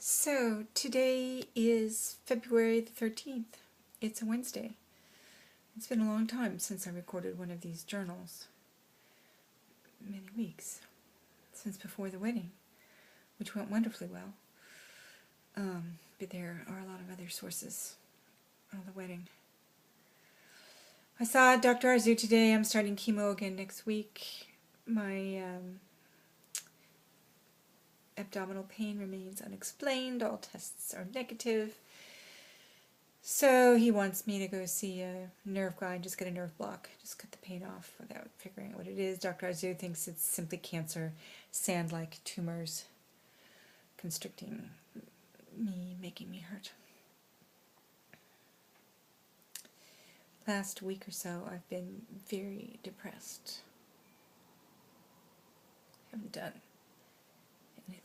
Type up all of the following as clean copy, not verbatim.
So today is February the 13th. It's a Wednesday. It's been a long time since I recorded one of these journals. Many weeks. Since before the wedding, which went wonderfully well. But there are a lot of other sources of the wedding. I saw Dr. Arzu today. I'm starting chemo again next week. My abdominal pain remains unexplained. All tests are negative. So he wants me to go see a nerve guy and just get a nerve block. Just cut the pain off without figuring out what it is. Dr. Arzu thinks it's simply cancer, sand-like tumors constricting me, making me hurt. Last week or so I've been very depressed. Haven't done anything.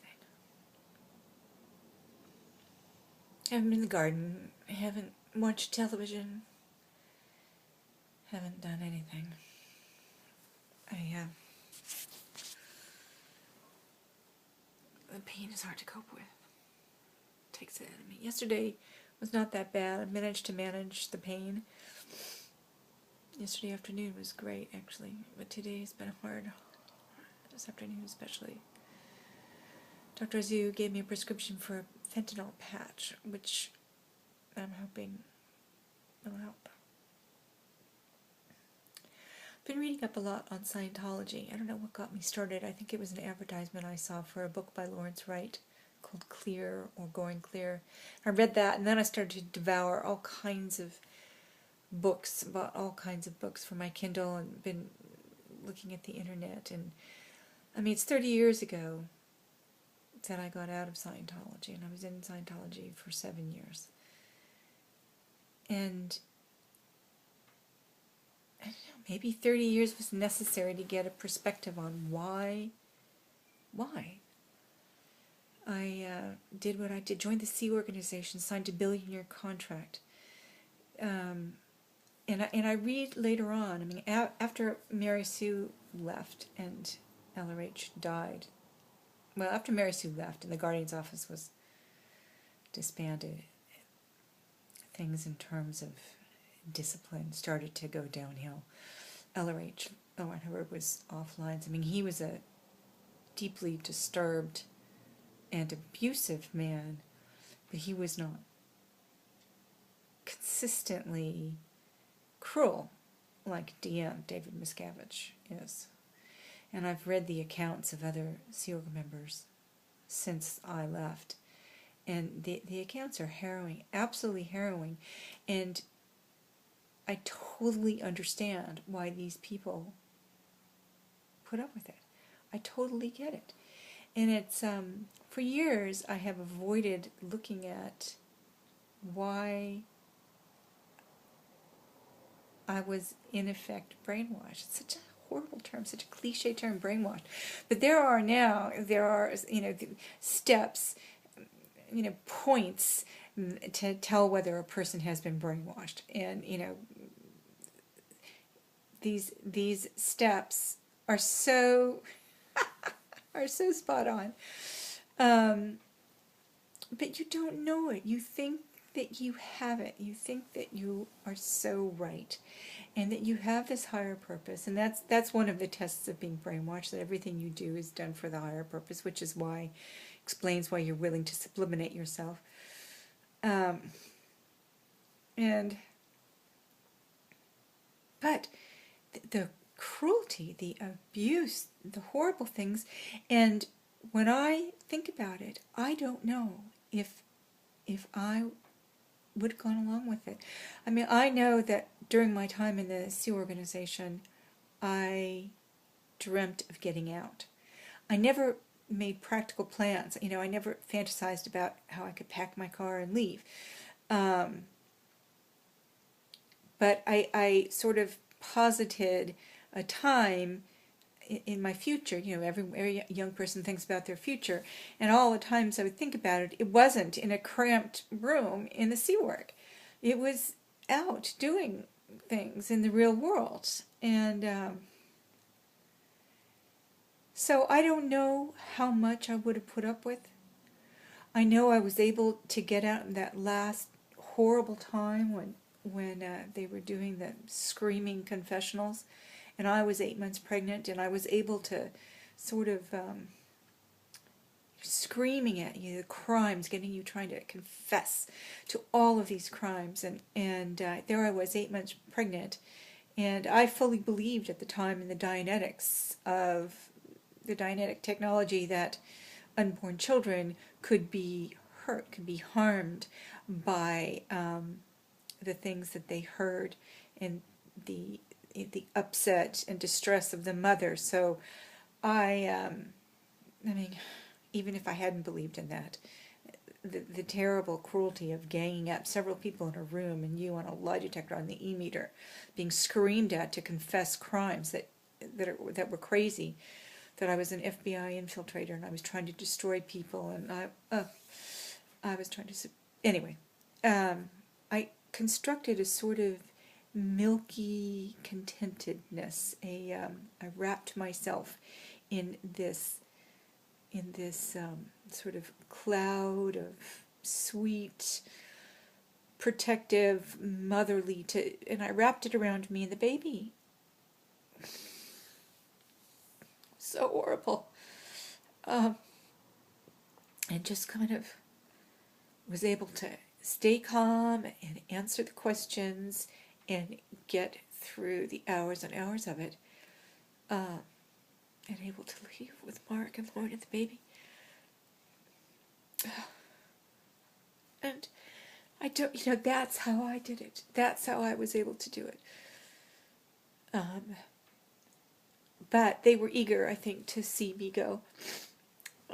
Haven't been in the garden. Haven't watched television. Haven't done anything. The pain is hard to cope with. It takes it out of me. Yesterday was not that bad. I managed to manage the pain. Yesterday afternoon was great, actually, but today's been hard. This afternoon especially. Dr. Arzu gave me a prescription for a fentanyl patch, which I'm hoping will help. I've been reading up a lot on Scientology. I don't know what got me started. I think it was an advertisement I saw for a book by Lawrence Wright called Clear or Going Clear. I read that, and then I started to devour all kinds of books, about all kinds of books for my Kindle, and been looking at the internet. And I mean, it's 30 years ago that I got out of Scientology, and I was in Scientology for 7 years. And I don't know, maybe 30 years was necessary to get a perspective on why. I did what I did, joined the Sea Organization, signed a billion-year contract. And I read later on, I mean, after Mary Sue left and LRH died, well, after Mary Sue left and the Guardian's office was disbanded, things in terms of discipline started to go downhill. LRH, I heard, was off lines. I mean, he was a deeply disturbed and abusive man, but he was not consistently cruel like DM, David Miscavige, is. And I've read the accounts of other Sea Org members since I left, and the accounts are harrowing, absolutely harrowing, and I totally understand why these people put up with it. I totally get it. And it's, for years I have avoided looking at why I was in effect brainwashed. It's such a horrible term, such a cliche term, brainwashed. But there are steps, points to tell whether a person has been brainwashed. And, these steps are so spot on. But you don't know it. You think that you have it. You think that you are so right, and that you have this higher purpose. And that's one of the tests of being brainwashed, that everything you do is done for the higher purpose, which is explains why you're willing to sublimate yourself. But the cruelty, the abuse, the horrible things, and when I think about it, I don't know if I would have gone along with it. I mean, I know that during my time in the Sea Organization, I dreamt of getting out. I never made practical plans. I never fantasized about how I could pack my car and leave. But I sort of posited a time in my future. Every young person thinks about their future, and all the times I would think about it, it wasn't in a cramped room in the Sea Org. It was out doing things in the real world. And so I don't know how much I would have put up with. I know I was able to get out in that last horrible time when they were doing the screaming confessionals, and I was 8 months pregnant, and I was able to sort of screaming at you the crimes, getting you trying to confess to all of these crimes, and there I was 8 months pregnant, and I fully believed at the time in the Dianetics of the Dianetic technology that unborn children could be hurt, could be harmed by the things that they heard and the upset and distress of the mother. So I mean, even if I hadn't believed in that, the terrible cruelty of ganging up several people in a room and you on a lie detector on the e-meter, being screamed at to confess crimes that were crazy, that I was an FBI infiltrator and I was trying to destroy people, and I was trying to anyway. I constructed a sort of milky contentedness. I wrapped myself in this sort of cloud of sweet, protective, motherly, and I wrapped it around me and the baby. So horrible. And just kind of was able to stay calm and answer the questions and get through the hours and hours of it. And able to leave with Mark and Lauren and the baby. And I don't, that's how I did it. That's how I was able to do it. But they were eager, I think, to see me go.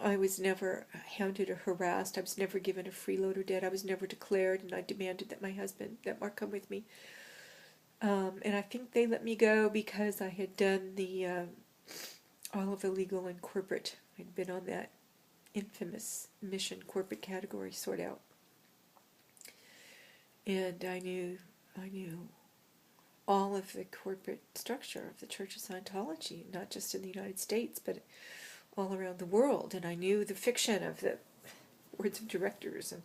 I was never hounded or harassed. I was never given a freeloader debt. I was never declared, and I demanded that Mark come with me. And I think they let me go because I had done all of the legal and corporate. I'd been on that infamous mission corporate category sort out. And I knew all of the corporate structure of the Church of Scientology, not just in the United States, but all around the world. And I knew the fiction of the boards of directors, and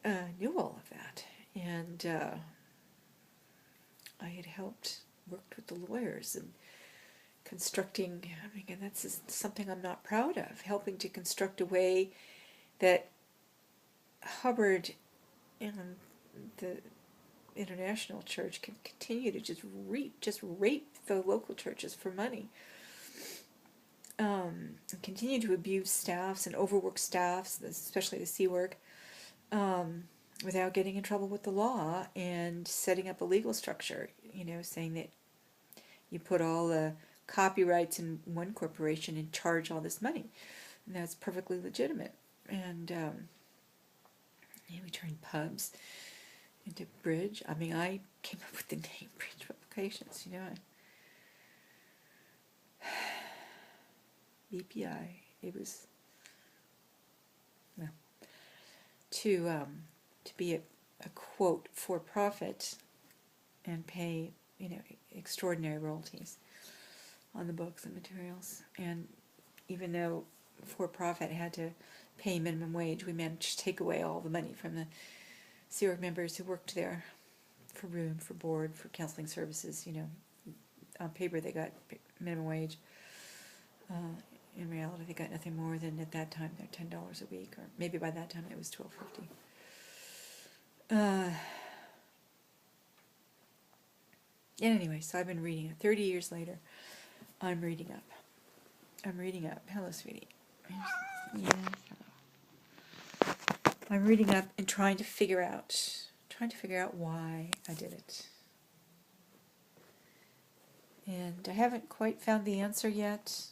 I knew all of that. And I had worked with the lawyers and constructing, and that's something I'm not proud of, helping to construct a way that Hubbard and the international church can continue to just rape the local churches for money, and continue to abuse staffs and overwork staffs, especially the Sea Work, without getting in trouble with the law, and setting up a legal structure, saying that you put all the copyrights in one corporation and charge all this money, and that's perfectly legitimate. And we turned pubs into Bridge. I came up with the name Bridge Publications, BPI. It was, well, to be a quote for profit and pay extraordinary royalties on the books and materials. And even though for profit had to pay minimum wage, we managed to take away all the money from the Sea Org members who worked there for room, for board, for counseling services. On paper they got minimum wage. In reality, they got nothing more than, at that time, they're $10 a week, or maybe by that time it was $12.50. And anyway, so I've been reading it. 30 years later, I'm reading up. Hello, sweetie. Yes, hello. I'm reading up and trying to figure out why I did it. And I haven't quite found the answer yet,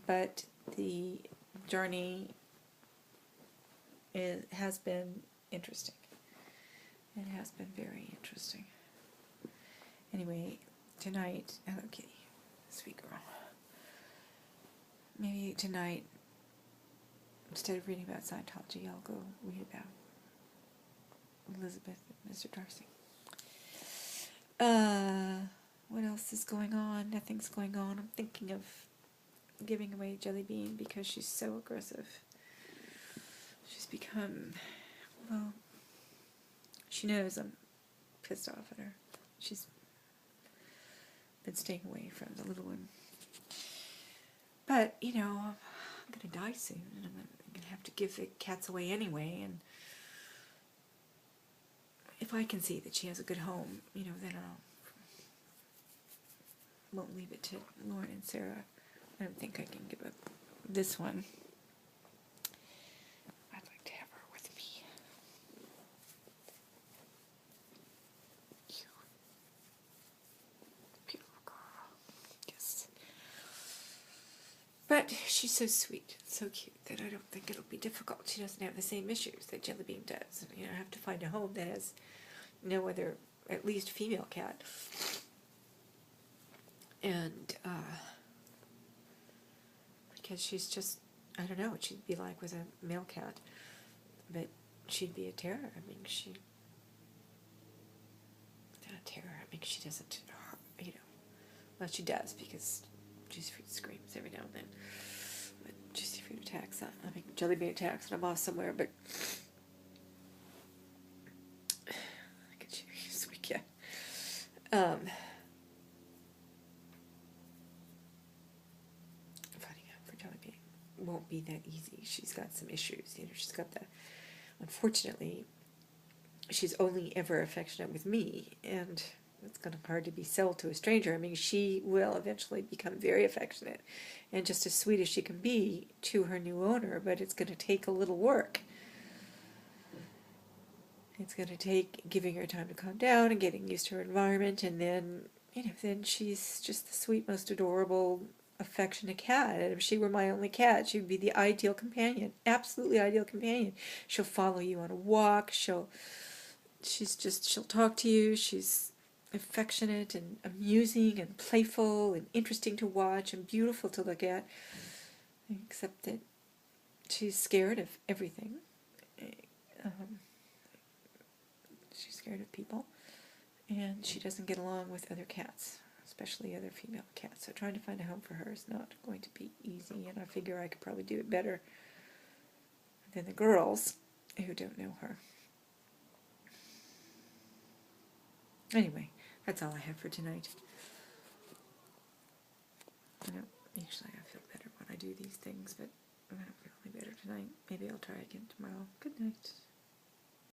but the journey has been interesting. It has been very interesting. Anyway, tonight, hello kitty, sweet girl. Maybe tonight, instead of reading about Scientology, I'll go read about Elizabeth and Mr. Darcy. What else is going on? Nothing's going on. I'm thinking of giving away Jelly Bean because she's so aggressive. she's become, well, she knows I'm pissed off at her. She's been staying away from the little one. But, you know, I'm going to die soon, and I'm going to have to give the cats away anyway, and if I can see that she has a good home, you know, then won't leave it to Lauren and Sarah. I don't think I can give up this one. I'd like to have her with me. Beautiful girl. Yes. But she's so sweet, so cute, that I don't think it'll be difficult. She doesn't have the same issues that Jellybean does. You know, I have to find a home that has no other, at least female cat. And, because she's just, I don't know what she'd be like with a male cat, but she'd be a terror. I mean, not a terror, I mean, she doesn't, you know, well, she does, because Juicy Fruit screams every now and then, but Juicy Fruit attacks, I mean, Jellybean attacks when I'm off somewhere, but, look at you, you sweet cat. Won't be that easy. She's got some issues, you know. She's got the, unfortunately, she's only ever affectionate with me, and it's kind of hard to be sold to a stranger. I mean, she will eventually become very affectionate and just as sweet as she can be to her new owner, but it's going to take a little work. It's going to take giving her time to calm down and getting used to her environment, and then, you know, then she's just the sweet, most adorable, affectionate cat. And if she were my only cat, she would be the ideal companion, absolutely ideal companion. She'll follow you on a walk. She'll talk to you. She's affectionate and amusing and playful and interesting to watch and beautiful to look at, except that she's scared of everything. She's scared of people, and she doesn't get along with other cats, especially other female cats. So trying to find a home for her is not going to be easy, and I figure I could probably do it better than the girls who don't know her. Anyway, that's all I have for tonight. Usually I feel better when I do these things, but I don't feel any better tonight. Maybe I'll try again tomorrow. Good night.